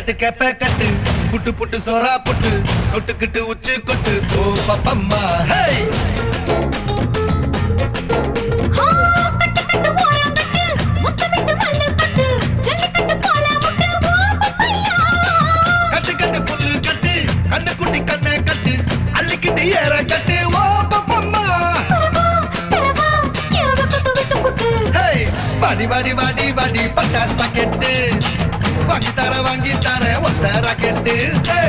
கட்டு கேப்ப கட்டு புட்டு புட்டு சோறா புட்டு தொட்டுக்கிட்டு உச்சு கொட்டு ஓ பப்பம்மா ஹே கட்டு கட்டு புல்லு கட்டு கண்ணு குட்டி கண்ணை கட்டு அள்ளிக்கிட்டு ஏற கட்டு ஓ பப்பம்மா ஹே வாடி வாடி வாடி வாடி பட்டாஸ் பாக்கெட்டு வாங்கி தர ஒத்த ராக்கெட்டு ஹே